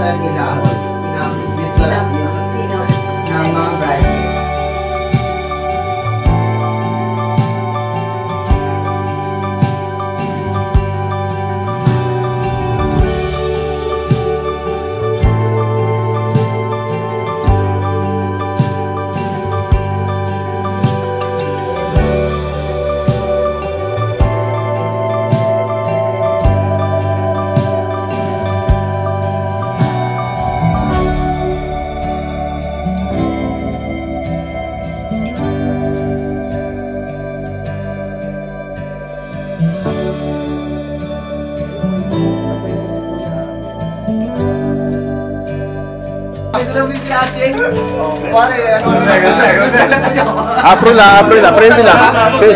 time nila, pinag-meet sa ng mga bride. April lah, aprende lah. Sí.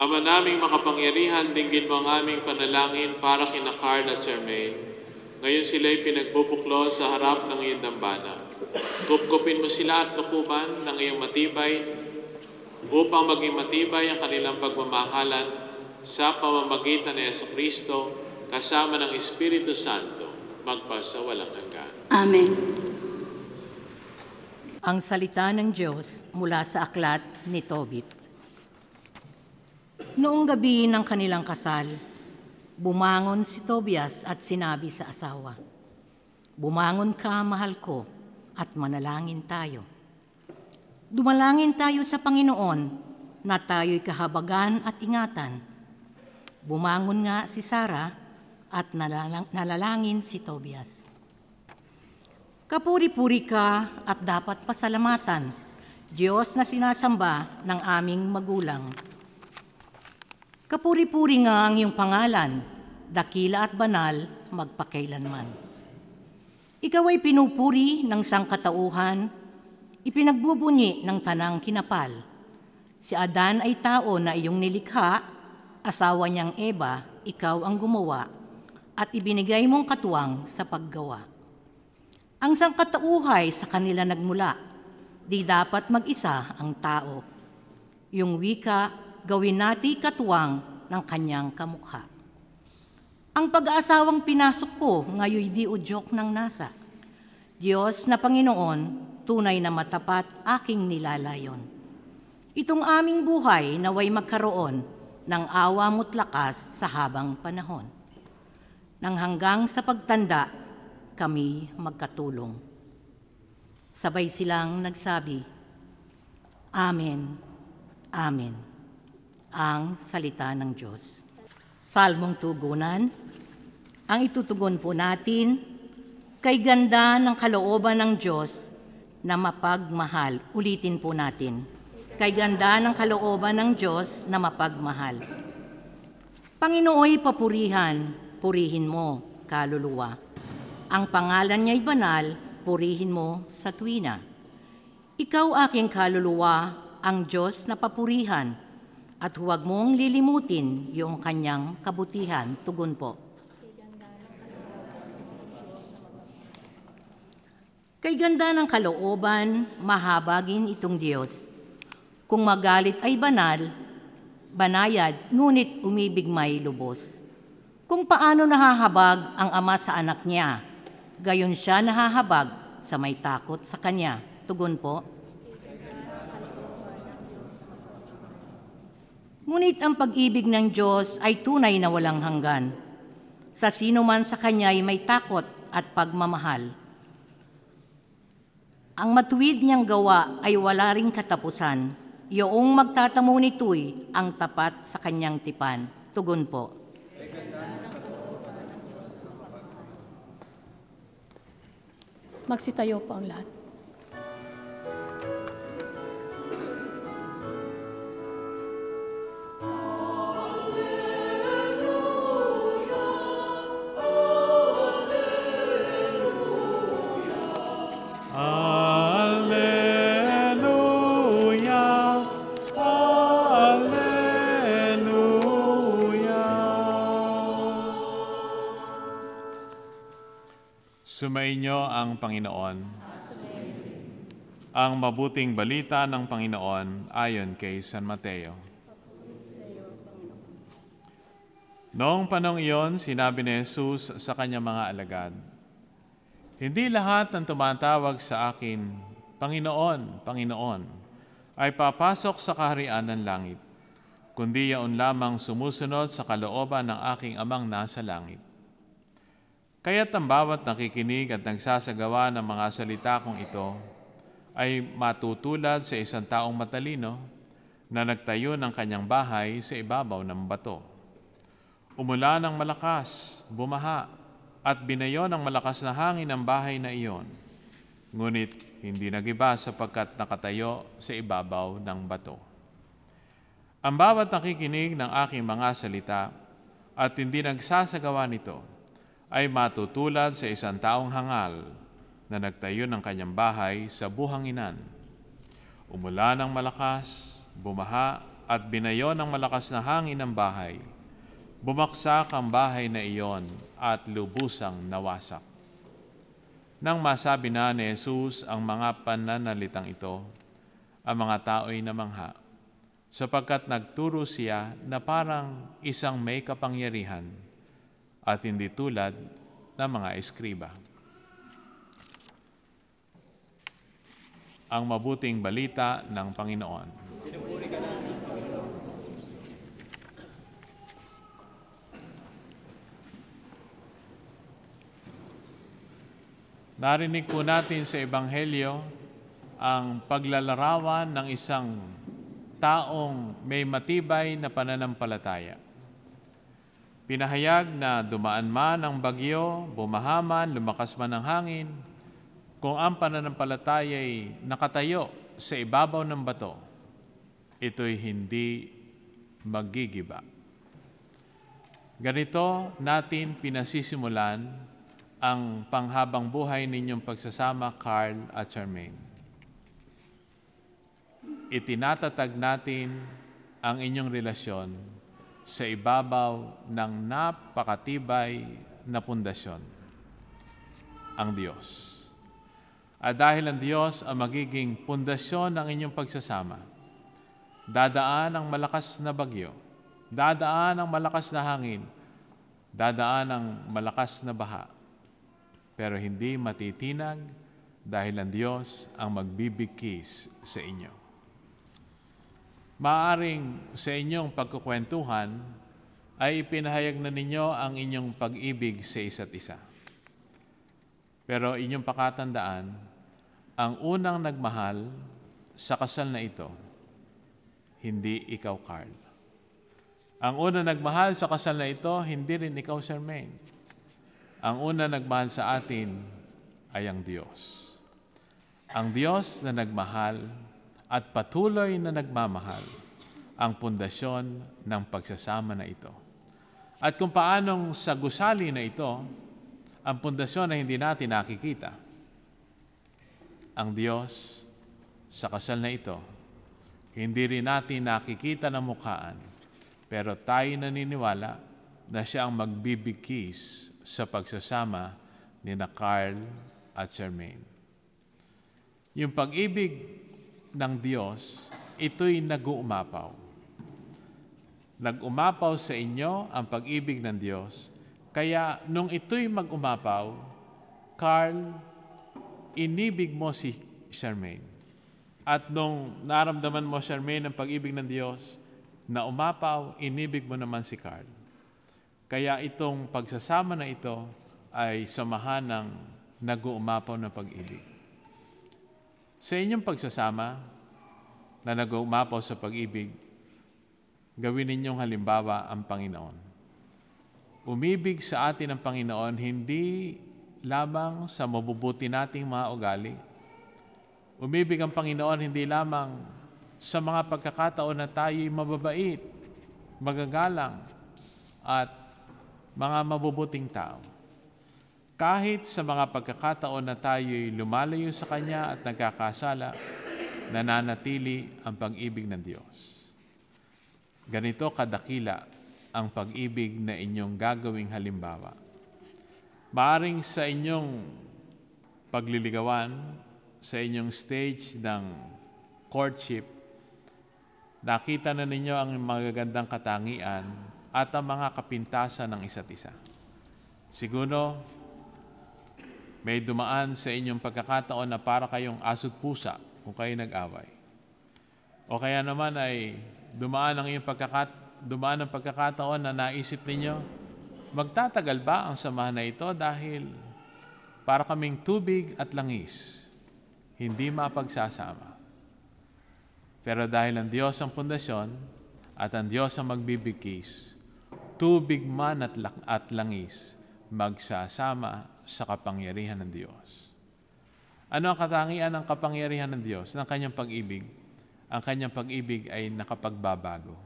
Ama naming makapangyarihan, dinggin mo ang aming panalangin para kina Carl at Charmaine. Ngayon sila'y pinagbubuklo sa harap ng iyong dambana. Kupkupin mo sila at lukuban ng iyong matibay upang maging matibay ang kanilang pagmamahalan sa pamamagitan ni Jesucristo kasama ng Espiritu Santo magpasawalang hanggan. Amen. Ang salita ng Diyos mula sa aklat ni Tobit. Noong gabi ng kanilang kasal, bumangon si Tobias at sinabi sa asawa, "Bumangon ka, mahal ko, at manalangin tayo. Dumalangin tayo sa Panginoon na tayo'y kahabagan at ingatan." Bumangon nga si Sarah at nalalangin si Tobias. "Kapuri-puri ka at dapat pasalamatan, Diyos na sinasamba ng aming magulang. Kapuri-puri nga ang iyong pangalan, dakila at banal magpakailanman. Ikaw ay pinupuri ng sangkatauhan, ipinagbubunyi ng tanang kinapal. Si Adan ay tao na iyong nilikha, asawa niyang Eva, ikaw ang gumawa, at ibinigay mong katuwang sa paggawa. Ang sangkatauhay sa kanila nagmula, di dapat mag-isa ang tao. Yung wika, gawin nati katuwang ng kanyang kamukha. Ang pag-aasawang pinasok ko, ngayoy di udyok ng nasa. Diyos na Panginoon, tunay na matapat aking nilalayon. Itong aming buhay naway magkaroon ng awa mo't lakas sa habang panahon. Nang hanggang sa pagtanda, kami magkatulong." Sabay silang nagsabi, "Amen, Amen." Ang salita ng Diyos. Salmong tugunan. Ang itutugon po natin, "Kay ganda ng kalooban ng Diyos na mapagmahal." Ulitin po natin. "Kay ganda ng kalooban ng Diyos na mapagmahal." Panginooy papurihan, purihin mo, kaluluwa. Ang pangalan niya'y banal, purihin mo sa tuwina. Ikaw aking kaluluwa, ang Diyos na papurihan, at huwag mong lilimutin yung kanyang kabutihan. Tugon po. Kay ganda ng kalooban, mahabagin itong Diyos. Kung magalit ay banal, banayad, ngunit umibig may lubos. Kung paano nahahabag ang ama sa anak niya, gayon siya nahahabag sa may takot sa kanya. Tugon po. Ngunit ang pag-ibig ng Diyos ay tunay na walang hanggan. Sa sino man sa kanya ay may takot at pagmamahal. Ang matuwid niyang gawa ay wala ring katapusan. Yoong magtatamo nito'y ang tapat sa kanyang tipan. Tugon po. Magsitayo po ang lahat. Sumainyo ang Panginoon. Ang mabuting balita ng Panginoon ayon kay San Mateo. Noong panahon iyon, sinabi ni Jesus sa kanyang mga alagad, "Hindi lahat ng tumatawag sa akin, Panginoon, Panginoon, ay papasok sa kaharian ng langit, kundi yaon lamang sumusunod sa kalooban ng aking amang nasa langit. Kaya't ang bawat nakikinig at nagsasagawa ng mga salita kong ito ay matutulad sa isang taong matalino na nagtayo ng kanyang bahay sa ibabaw ng bato. Umula ng malakas, bumaha, at binayo ng malakas na hangin ang bahay na iyon. Ngunit hindi nagiba sapagkat nakatayo sa ibabaw ng bato. Ang bawat nakikinig ng aking mga salita at hindi nagsasagawa nito ay matutulad sa isang taong hangal na nagtayo ng kanyang bahay sa buhanginan. Umula ng malakas, bumaha, at binayo ng malakas na hangin ang bahay. Bumaksak ang bahay na iyon at lubusang nawasak." Nang masabi na ni Jesus ang mga pananalitang ito, ang mga tao'y namangha, sapagkat nagturo siya na parang isang may kapangyarihan at hindi tulad ng mga eskriba. Ang mabuting balita ng Panginoon. Narinig po natin sa Ebanghelyo ang paglalarawan ng isang taong may matibay na pananampalataya. Pinahayag na dumaan man ang bagyo, bumaha man, lumakas man ang hangin, kung ang pananampalataya ay nakatayo sa ibabaw ng bato, ito'y hindi maggigiba. Ganito natin pinasisimulan ang panghabang buhay ninyong pagsasama, Carl at Charmaine. Itinatatag natin ang inyong relasyon sa ibabaw ng napakatibay na pundasyon, ang Diyos. At dahil ang Diyos ang magiging pundasyon ng inyong pagsasama, dadaan ang malakas na bagyo, dadaan ang malakas na hangin, dadaan ang malakas na baha, pero hindi matitinag dahil ang Diyos ang magbibigkis sa inyo. Maaring sa inyong pagkukwentuhan ay ipinahayag na ninyo ang inyong pag-ibig sa isa't isa. Pero inyong pakatandaan, ang unang nagmahal sa kasal na ito, hindi ikaw, Carl. Ang unang nagmahal sa kasal na ito, hindi rin ikaw, Charmaine. Ang unang nagmahal sa atin ay ang Diyos. Ang Diyos na nagmahal at patuloy na nagmamahal ang pundasyon ng pagsasama na ito. At kung paanong sa gusali na ito, ang pundasyon na hindi natin nakikita, ang Diyos sa kasal na ito, hindi rin natin nakikita ng mukhaan, pero tayo naniniwala na siya ang magbibigkis sa pagsasama ni na Carl at Charmaine. Yung pag-ibig ng Diyos, ito'y nag-uumapaw. Nag-umapaw sa inyo ang pag-ibig ng Diyos. Kaya nung ito'y mag-umapaw, Carl, inibig mo si Charmaine. At nung naramdaman mo, Charmaine, ang pag-ibig ng Diyos, na umapaw, inibig mo naman si Carl. Kaya itong pagsasama na ito ay samahan ng nag-uumapaw na pag-ibig. Sa inyong pagsasama na nag-uumapaw sa pag-ibig, gawin ninyong halimbawa ang Panginoon. Umibig sa atin ang Panginoon hindi lamang sa mabubuti nating mga ugali. Umibig ang Panginoon hindi lamang sa mga pagkakataon na tayo'y mababait, magagalang, at mga mabubuting tao. Kahit sa mga pagkakataon na tayo'y lumalayo sa Kanya at nagkakasala, nananatili ang pag-ibig ng Diyos. Ganito kadakila ang pag-ibig na inyong gagawing halimbawa. Maaring sa inyong pagliligawan, sa inyong stage ng courtship, nakita na ninyo ang magagandang katangian at ang mga kapintasan ng isa't isa. Siguro, may dumaan sa inyong pagkakataon na para kayong aso't pusa kung kayo nag-away. O kaya naman ay dumaan ang pagkakataon na naisip ninyo, magtatagal ba ang samahan na ito dahil para kaming tubig at langis, hindi mapagsasama. Pero dahil ang Diyos ang pundasyon at ang Diyos ang magbibigkis, tubig man at langis, magsasama sa kapangyarihan ng Diyos. Ano ang katangian ng kapangyarihan ng Diyos, ng Kanyang pag-ibig? Ang Kanyang pag-ibig ay nakapagbabago.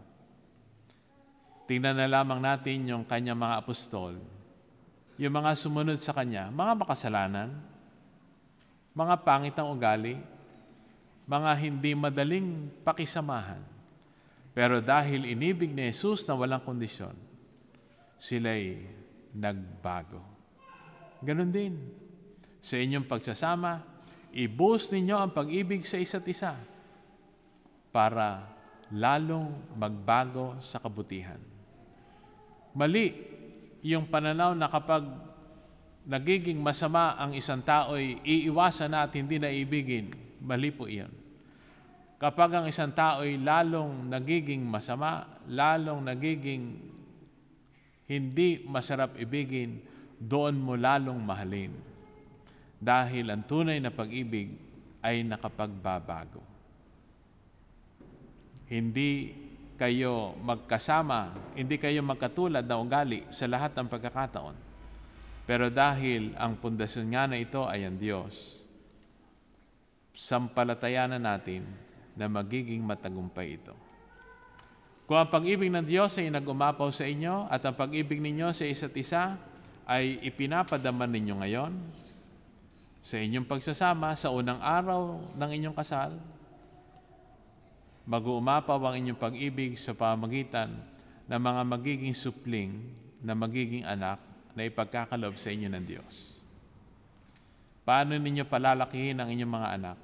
Tingnan na lamang natin yung Kanyang mga apostol, yung mga sumunod sa Kanya, mga makasalanan, mga pangit ang ugali, mga hindi madaling pakisamahan. Pero dahil inibig ni Jesus na walang kondisyon, sila'y nagbago. Ganon din. Sa inyong pagsasama, ibuhos ninyo ang pag-ibig sa isa't isa para lalong magbago sa kabutihan. Mali yung pananaw na kapag nagiging masama ang isang tao'y iiwasan na at hindi na ibigin. Mali po iyon. Kapag ang isang tao'y lalong nagiging masama, lalong nagiging hindi masarap ibigin, doon mo lalong mahalin. Dahil ang tunay na pag-ibig ay nakapagbabago. Hindi kayo magkasama, hindi kayo magkatulad na ugali sa lahat ng pagkakataon. Pero dahil ang pundasyon nga na ito ay ang Diyos, sampalatayanan natin na magiging matagumpay ito. Kung ang pag-ibig ng Diyos ay nag-umapaw sa inyo at ang pag-ibig ninyo sa isa't isa ay ipinapadama ninyo ngayon sa inyong pagsasama sa unang araw ng inyong kasal, mag-uumapaw ang inyong pag-ibig sa pamamagitan ng mga magiging supling na magiging anak na ipagkakaloob sa inyo ng Diyos. Paano ninyo palalakihin ang inyong mga anak?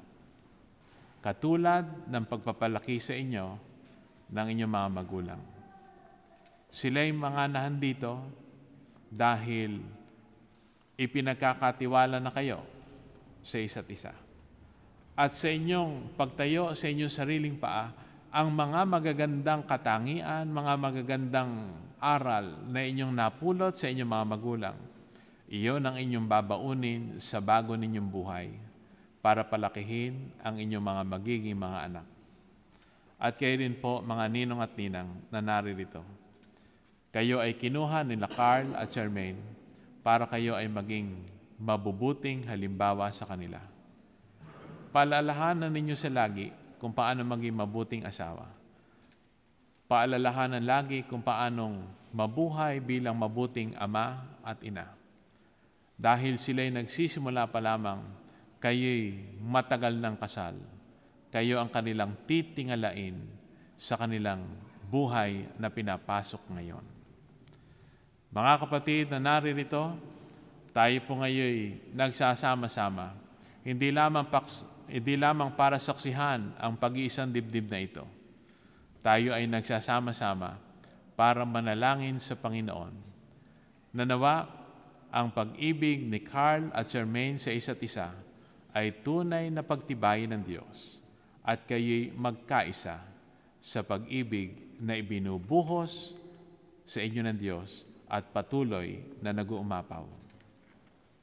Katulad ng pagpapalaki sa inyo ng inyong mga magulang. Sila'y mga nahandito dahil ipinagkakatiwala na kayo sa isa't isa. At sa inyong pagtayo sa inyong sariling paa, ang mga magagandang katangian, mga magagandang aral na inyong napulot sa inyong mga magulang, iyon ang inyong babaunin sa bago ninyong buhay para palakihin ang inyong mga magiging mga anak. At kayo rin po, mga ninong at ninang na naririto. Kayo ay kinuha nila Carl at Charmaine para kayo ay maging mabubuting halimbawa sa kanila. Paalalahanan ninyo sa lagi kung paano maging mabuting asawa. Paalalahanan lagi kung paanong mabuhay bilang mabuting ama at ina. Dahil sila'y nagsisimula pa lamang, kayo'y matagal ng kasal. Kayo ang kanilang titingalain sa kanilang buhay na pinapasok ngayon. Mga kapatid na naririto, tayo po ngayon nagsasama-sama, hindi lamang hindi lamang para saksihan ang pag-iisang dibdib na ito. Tayo ay nagsasama-sama para manalangin sa Panginoon. Nanawa ang pag-ibig ni Carl at Charmaine sa isa't isa ay tunay na pagtibayin ng Diyos at kayo'y magkaisa sa pag-ibig na ibinubuhos sa inyo ng Diyos at patuloy na nag-uumapaw.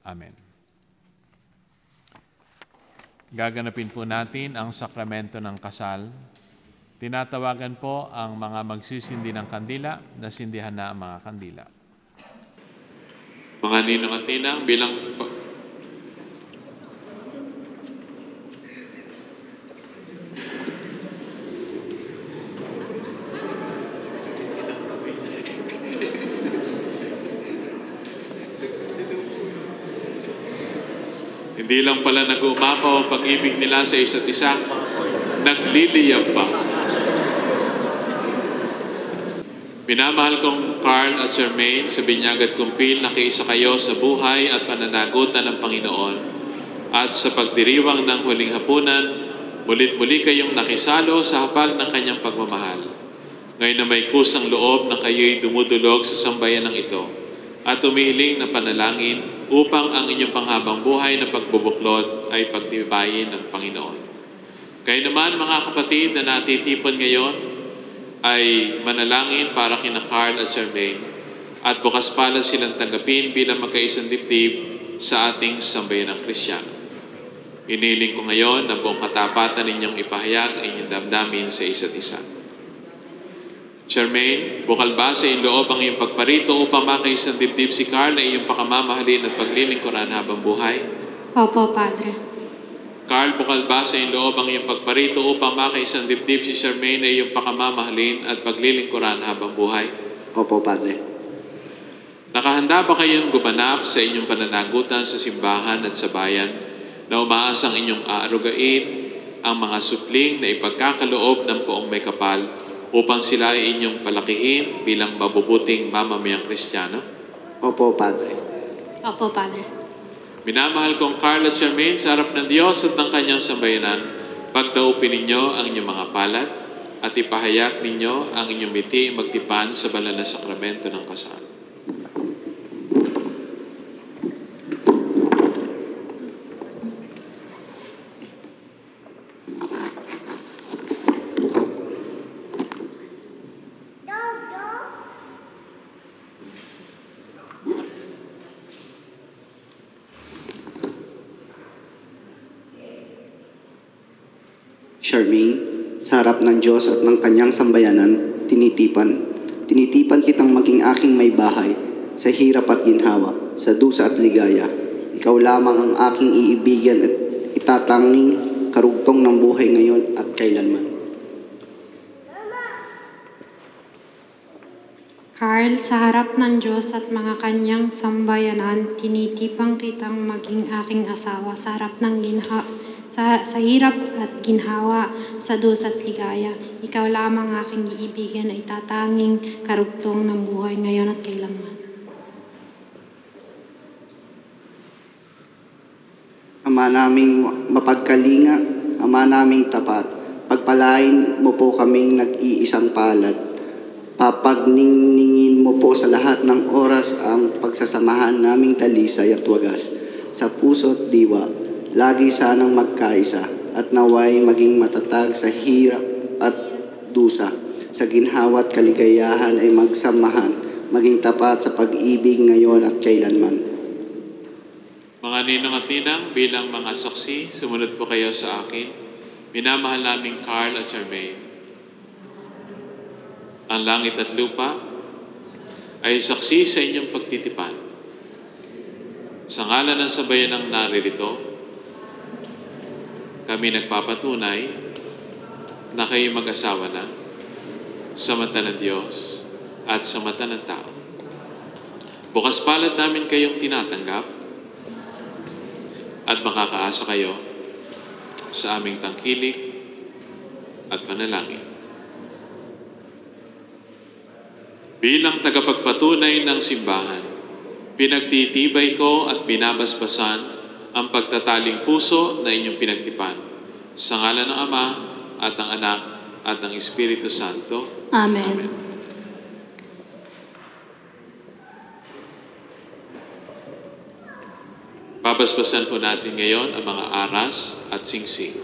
Amen. Gaganapin po natin ang sakramento ng kasal. Tinatawagan po ang mga magsisindi ng kandila na sindihan na ang mga kandila. Mga ninong at ninang, bilang hindi lang pala nag-uumapaw ang pag-ibig nila sa isa't isa, nagliliyab pa. Minamahal kong Carl at Charmaine, sa binyag at kumpil, nakiisa kayo sa buhay at pananagutan ng Panginoon. At sa pagdiriwang ng huling hapunan, mulit-muli kayong nakisalo sa hapag ng kanyang pagmamahal. Ngayon na may kusang loob na kayo'y dumudulog sa sambayanang ito at umihiling na panalangin upang ang inyong panghabang buhay na pagbubuklod ay pagtibayin ng Panginoon. Kaya naman mga kapatid na natitipon ngayon, ay manalangin para kina Carl at Charmaine at bukas palad silang tanggapin bilang magkaisang dibdib sa ating sambayanang Kristiyano. Iniling ko ngayon na buong katapatan ninyong ipahayag ang inyong damdamin sa isa't isa. Charmaine, bukal ba sa iyong loob ang iyong pagparito upang makaisang dibdib si Carl na iyong pakamamahalin at paglilingkuran habang buhay? Opo, Padre. Carl, bukal ba sa iyong loob ang iyong pagparito upang makaisang dibdib si Charmaine na iyong pakamamahalin at paglilingkuran habang buhay? Opo, Padre. Nakahanda ba kayong gumanap sa inyong pananagutan sa simbahan at sa bayan na umaasang inyong aarugain ang mga supling na ipagkakaloob ng poong may kapal upang sila ay inyong palakihin bilang mabubuting mamamayang Kristiyano? Opo, Padre. Opo, Padre. Minamahal kong Carl at Charmaine, sa harap ng Diyos at ng kanyang sambayanan, pagdaupin ninyo ang inyong mga palad at ipahayag ninyo ang inyong miti magtipan sa banal na sakramento ng kasal. Charmaine, sa harap ng Diyos at ng kanyang sambayanan, tinitipan kitang maging aking may bahay, sa hirap at ginhawa, sa dusa at ligaya. Ikaw lamang ang aking iibigan at itatanging karugtong ng buhay ngayon at kailanman. Carl, sa harap ng Diyos at mga kanyang sambayanan, tinitipang kitang maging aking asawa sa harap ng sa hirap at ginhawa, sa dusa at ligaya. Ikaw lamang aking iibigan na itatanging karugtong ng buhay ngayon at kailanman. Ama naming mapagkalinga, Ama naming tapat, pagpalain mo po kaming nag-iisang palad. Papagningin mo po sa lahat ng oras ang pagsasamahan naming talisay at wagas. Sa puso at diwa, lagi sanang magkaisa at naway maging matatag sa hirap at dusa. Sa ginhawa at kaligayahan ay magsamahan, maging tapat sa pag-ibig ngayon at kailanman. Mga ninong at ninang, bilang mga saksi, sumunod po kayo sa akin. Minamahal naming Carl at Charmaine. Ang langit at lupa ay saksi sa inyong pagtitipan. Sa ngalan ng sambayanang naririto, kami nagpapatunay na kayo mag-asawa na sa mata ng Diyos at sa mata ng tao. Bukas palad namin kayong tinatanggap at makakaasa kayo sa aming tangkilik at panalangin. Bilang tagapagpatunay ng simbahan, pinagtitibay ko at binabasbasan ang pagtataling puso na inyong pinagtipan Sa ngalan ng Ama, at ng Anak, at ng Espiritu Santo. Amen. Amen. Babasbasan po natin ngayon ang mga aras at singsing.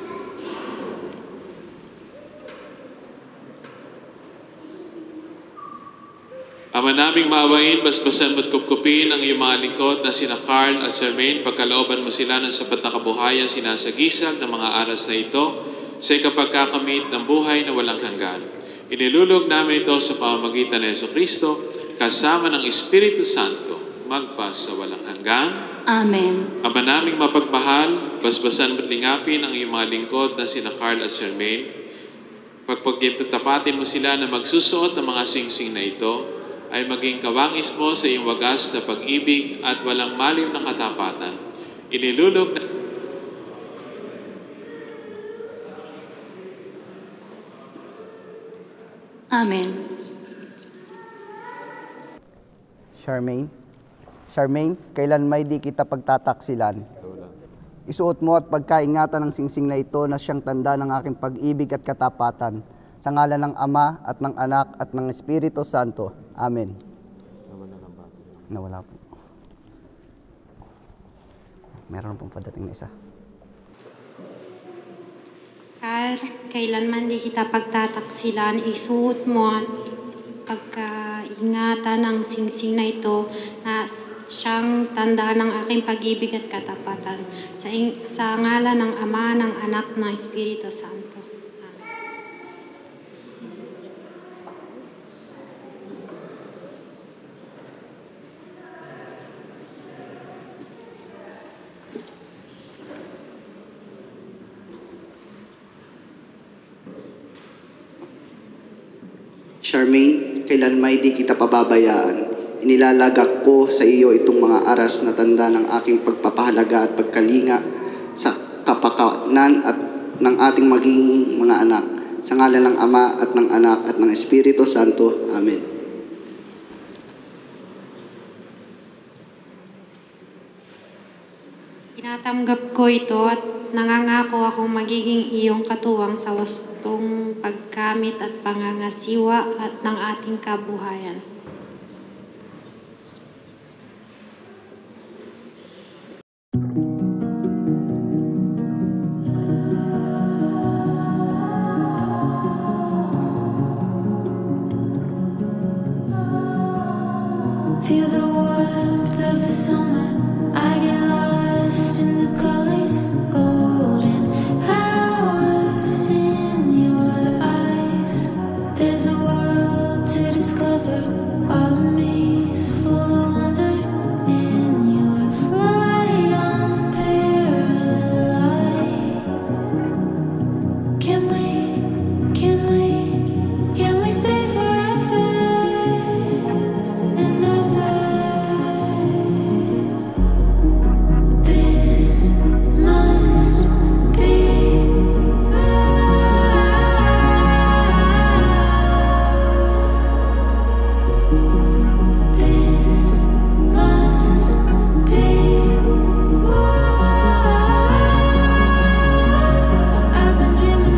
Ama naming maawain, basbasan mo't kupkupin ang iyong mga lingkod na sina Carl at Charmaine, pagkalooban mo sila ng sapat na kabuhayan, sinasagisag ng mga aras na ito sa ikapagkakamit ng buhay na walang hanggan. Inilulog namin ito sa pamamagitan ng Jesucristo, kasama ng Espiritu Santo, magpa sa walang hanggan. Amen. Ama naming mapagmahal, basbasan mo't lingapin ang iyong mga lingkod na sina Carl at Charmaine, pagpagtapatin mo sila na magsusuot ng mga singsing na ito, ay maging kawangis mo sa iyong wagas na pag-ibig at walang maliw na katapatan. Inilulog na Amen. Charmaine, kailan may di kita pagtataksilan? Isuot mo at pagkaingatan ng singsing na ito na siyang tanda ng aking pag-ibig at katapatan. Sa ngalan ng Ama at ng Anak at ng Espiritu Santo. Amen. Nawala po. Meron pong padating na isa. Kailanman di kita pagtataksilan, isuot mo at pagkaingatan ng singsing na ito na siyang tanda ng aking pag-ibig at katapatan. Sa ngalan ng Ama, ng Anak, ng Espiritu Santo. Charmaine, kailan may di kita pababayaan. Inilalagak ko sa iyo itong mga aras na tanda ng aking pagpapahalaga at pagkalinga sa kapakanan at ng ating maging mga anak. Sa ngalan ng Ama at ng Anak at ng Espiritu Santo. Amen. Tinatanggap ko ito at nangangako akong magiging iyong katuwang sa wastong pagkamit at pangangasiwa at ng ating kabuhayan. Feel the warmth of the summer. I get lost in the colors, golden hours in your eyes. There's a world to discover. All of me is full of wonder. In your light, I'm paralyzed. Can we stay forever and ever? This must be love. This must be what I've been dreaming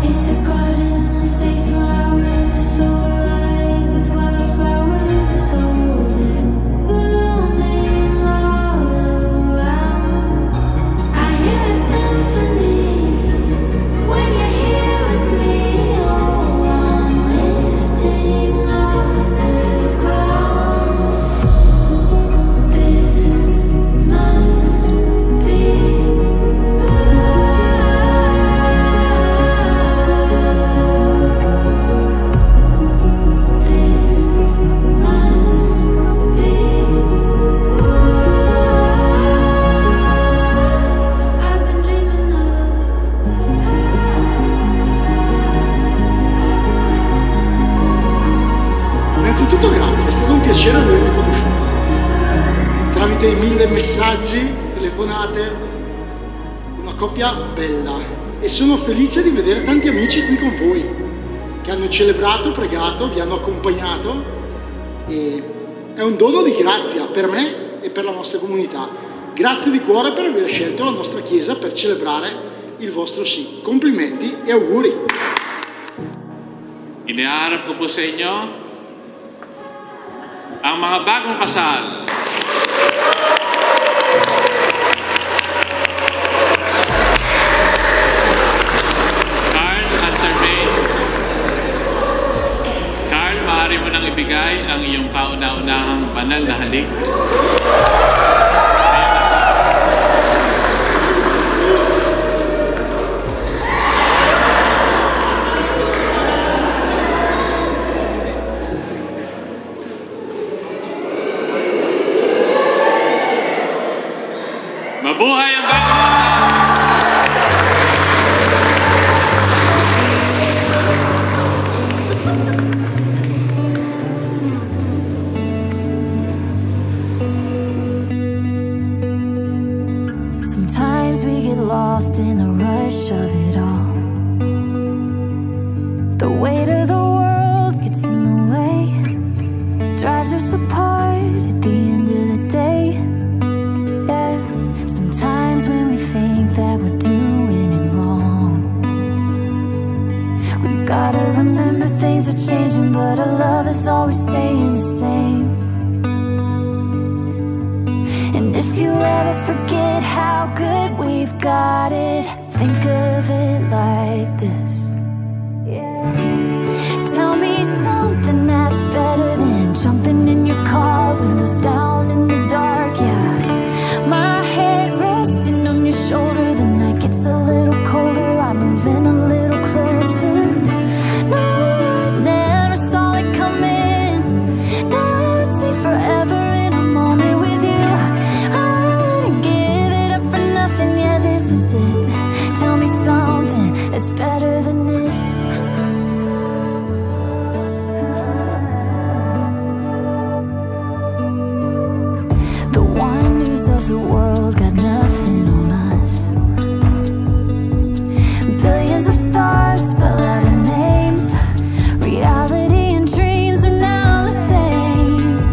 It's a garden, I'll stay for hours, so alive with wildflowers, so they're blooming all around. I hear a symphony when you're here with me. Oh, I'm lifting off the ground. This must be I've been dreaming Innanzitutto grazie, è stato un piacere avervi conosciuto. Tramite i 1000 messaggi, telefonate, una coppia bella. E sono felice di vedere tanti amici qui con voi, che hanno celebrato, pregato, vi hanno accompagnato. E è un dono di grazia per me e per la nostra comunità. Grazie di cuore per aver scelto la nostra chiesa per celebrare il vostro sì. Complimenti e auguri. Iniharap ko po sa inyo ang mga bagong kasal. Carl at Charmaine. Carl, maaari mo nang ibigay ang iyong kauna-unahang banal na halik. Mabuhay ang bagong kasal! Sometimes we get lost in the rush of it all. The weight of the world gets in the way, drives us apart at the end of the day. Yeah. Sometimes when we think that we're doing it wrong, we gotta remember things are changing, but our love is always staying the same. And if you ever forget how good we've got it, think of it like this. Tell me something that's better than jumping in your car, windows down in the dark, yeah. My head resting on your shoulder, the night gets a little colder, I'm moving a little closer. No, I never saw it coming. Now I see forever in a moment with you. I wouldn't give it up for nothing, yeah, this is it. Tell me something that's better than this. The wonders of the world got nothing on us. Billions of stars spell out our names. Reality and dreams are now the same.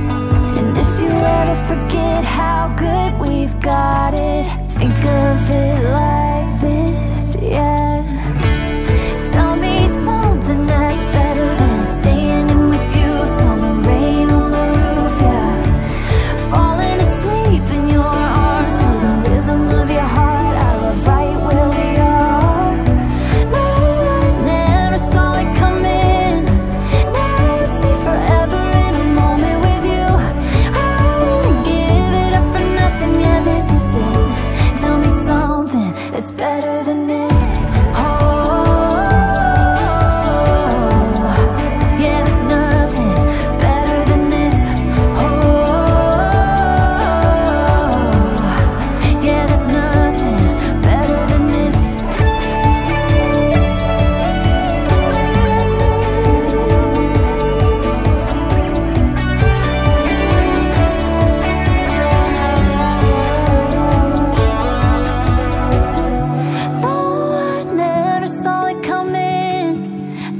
And if you ever forget how good we've got it, think of it like this, yeah. Tell me something that's better than staying in with you. Summer rain on the roof, yeah. Falling asleep in your arms to the rhythm of your heart. I love right where we are. No, I never saw it coming. Now I see forever in a moment with you. I wouldn't give it up for nothing, yeah, this is it. Tell me something that's better than this. Yeah, there's nothing better than this. Yeah, there's nothing better than this. No, I never saw it coming.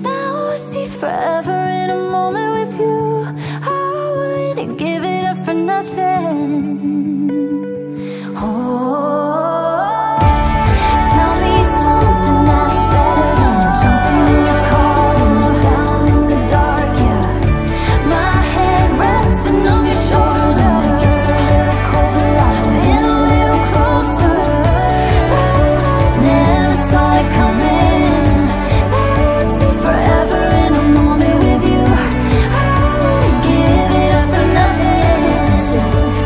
Now I see forever in a moment with you. I wouldn't give it up for nothing. Tell me something that's better than jumping in your car, windows down in the dark, yeah. My head resting on your shoulder, the night gets a little colder, I'm in a little closer. Never saw it coming. Now I see forever in a moment with you. I wouldn't give it up for nothing. This is it.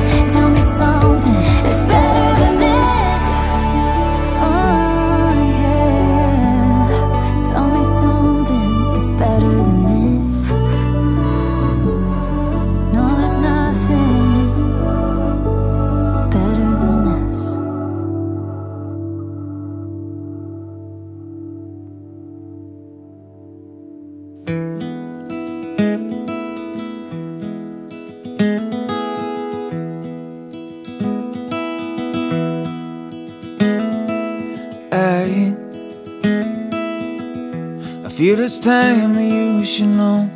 feel it's time that you should know.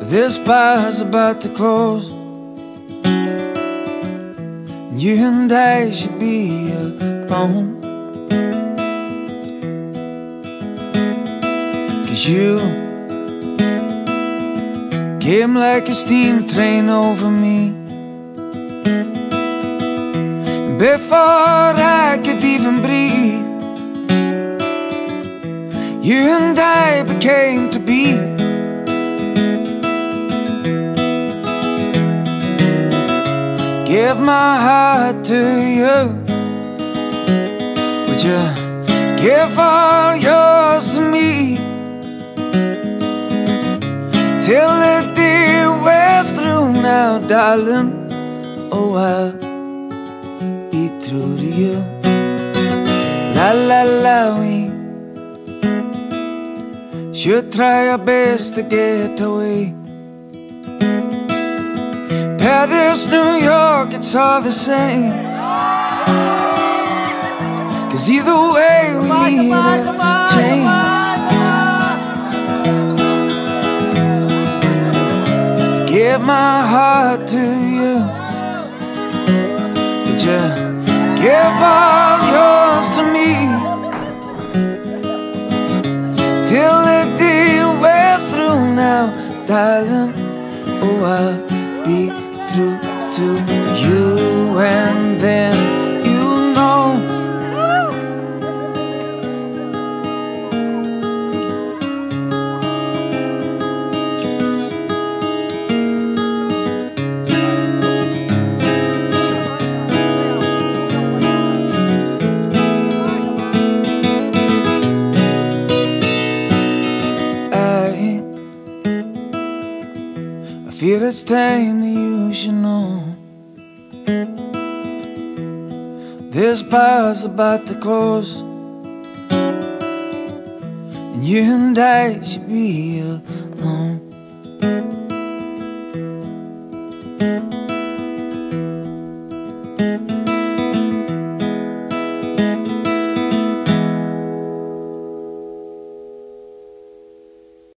This bar's about to close. You and I should be alone. 'Cause you came like a steam train over me. Before I could even breathe, you and I became to be. Give my heart to you. Would you give all yours to me? Till the day we're through now, darling. Oh, I'll be true to you. La la la, we should try our best to get away. Paris, New York, it's all the same. 'Cause either way we need a change. Give my heart to you. Would you give all yours to me? Till the day we're through now, darling. Oh, I'll be true to you, and then you know. I feel it's time that you should know. This bar's about to close, and you and I should be alone.